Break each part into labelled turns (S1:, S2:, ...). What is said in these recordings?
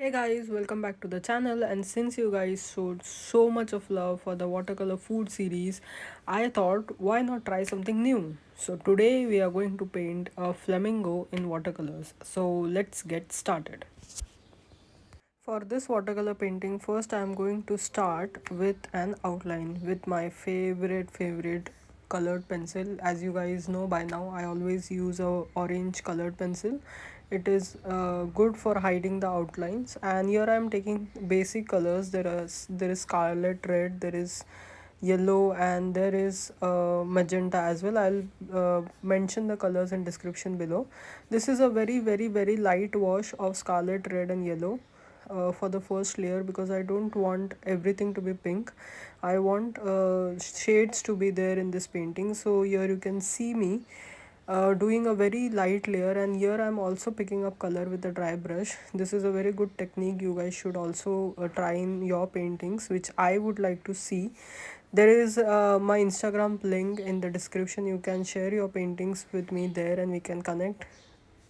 S1: Hey guys, welcome back to the channel. And since you guys showed so much of love for the watercolor food series, I thought why not try something new. So today we are going to paint a flamingo in watercolors. So let's get started. For this watercolor painting, first I am going to start with an outline with my favorite colored pencil. As you guys know by now, I always use a orange colored pencil. It is good for hiding the outlines. And here I am taking basic colors. There is scarlet red, there is yellow, and there is magenta as well. I'll mention the colors in description below. This is a very light wash of scarlet red and yellow for the first layer, because I don't want everything to be pink. I want shades to be there in this painting. So here you can see me doing a very light layer, and here I'm also picking up color with a dry brush. This is a very good technique. You guys should also try in your paintings, which I would like to see. There is my Instagram link in the description. You can share your paintings with me there and we can connect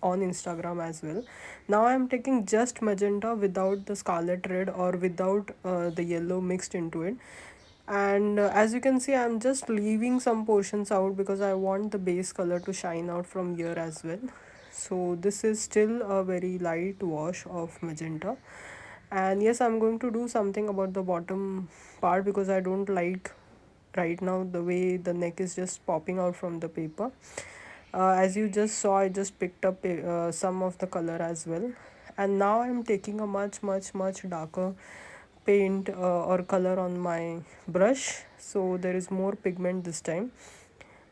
S1: on Instagram as well. Now I'm taking just magenta without the scarlet red or without the yellow mixed into it. And as you can see, I'm just leaving some portions out because I want the base color to shine out from here as well. So this is still a very light wash of magenta. And yes, I'm going to do something about the bottom part because I don't like right now the way the neck is just popping out from the paper. As you just saw, I just picked up some of the color as well. And now I'm taking a much darker paint or color on my brush, so there is more pigment this time.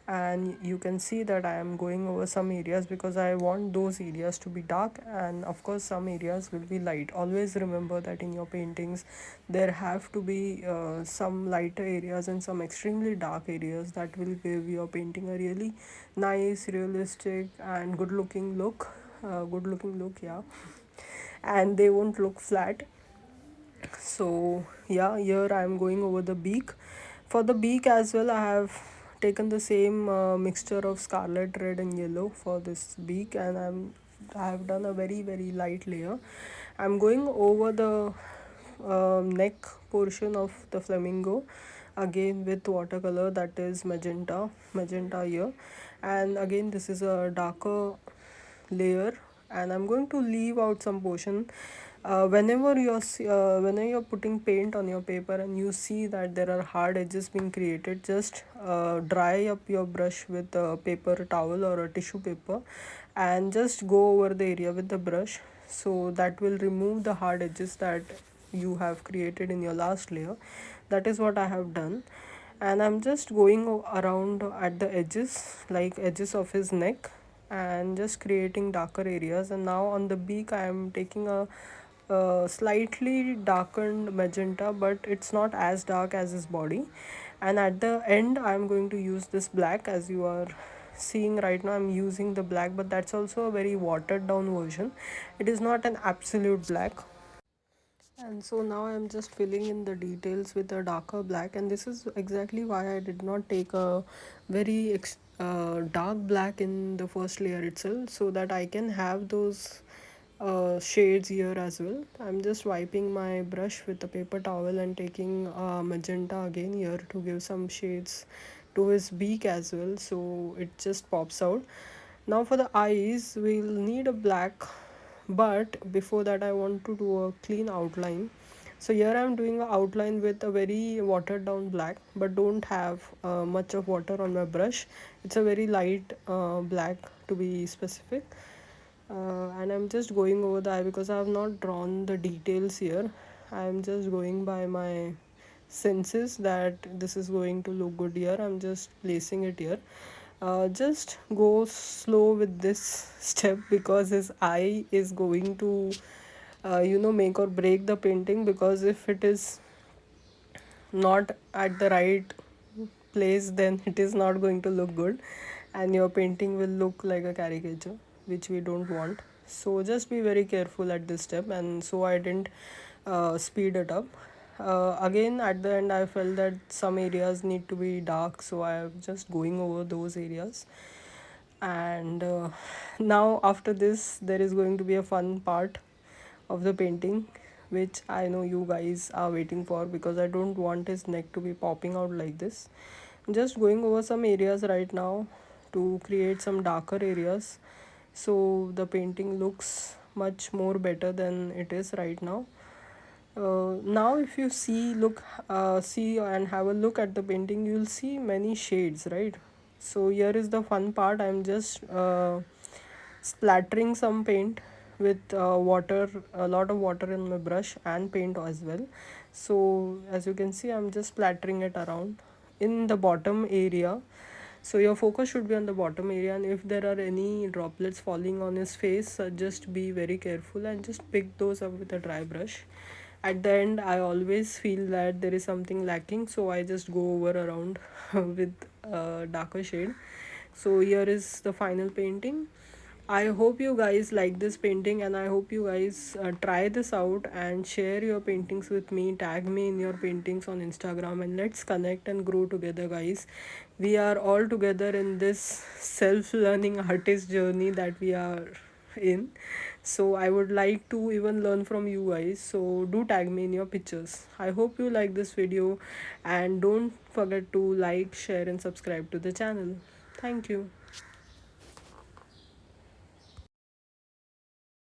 S1: And you can see that I am going over some areas because I want those areas to be dark, and of course some areas will be light. Always remember that in your paintings there have to be some lighter areas and some extremely dark areas that will give your painting a really nice, realistic and good looking look, yeah. And they won't look flat. So yeah, here I am going over the beak. For the beak as well, I have taken the same mixture of scarlet red and yellow for this beak, and I have done a very light layer. I'm going over the neck portion of the flamingo again with watercolor, that is magenta here. And again this is a darker layer, and I'm going to leave out some portion. Whenever you're putting paint on your paper and you see that there are hard edges being created, just dry up your brush with a paper towel or a tissue paper and just go over the area with the brush, so that will remove the hard edges that you have created in your last layer. That is what I have done. And I'm just going around at the edges, like edges of his neck, and just creating darker areas. And now on the beak I am taking a slightly darkened magenta, but it's not as dark as his body. And at the end I'm going to use this black. As you are seeing right now, I'm using the black, but that's also a very watered down version. It is not an absolute black. And so now I'm just filling in the details with a darker black, and this is exactly why I did not take a very dark black in the first layer itself, so that I can have those shades here as well. I'm just wiping my brush with a paper towel and taking magenta again here to give some shades to his beak as well, so it just pops out. Now for the eyes, we'll need a black, but before that I want to do a clean outline. So here I'm doing an outline with a very watered down black, but don't have much of water on my brush. It's a very light black, to be specific. And I'm just going over the eye because I have not drawn the details here. I'm just going by my senses that this is going to look good here. I'm just placing it here. Just go slow with this step because his eye is going to make or break the painting, because if it is not at the right place, then it is not going to look good and your painting will look like a caricature, which we don't want. So just be very careful at this step, and so I didn't speed it up. Again at the end I felt that some areas need to be dark, so I am just going over those areas. And now after this there is going to be a fun part of the painting, which I know you guys are waiting for, because I don't want his neck to be popping out like this. Just going over some areas right now to create some darker areas so the painting looks much more better than it is right now. Now if you see and have a look at the painting, you'll see many shades, right? So here is the fun part. I'm just splattering some paint with water, a lot of water in my brush and paint as well. So as you can see, I'm just splattering it around in the bottom area. So your focus should be on the bottom area, and if there are any droplets falling on his face, just be very careful and just pick those up with a dry brush. At the end, I always feel that there is something lacking, so I just go over around with a darker shade. So here is the final painting. I hope you guys like this painting, and I hope you guys try this out and share your paintings with me. Tag me in your paintings on Instagram, and let's connect and grow together, guys. We are all together in this self learning artist journey that we are in. So I would like to even learn from you guys. So do tag me in your pictures. I hope you like this video, and don't forget to like, share, and subscribe to the channel. Thank you.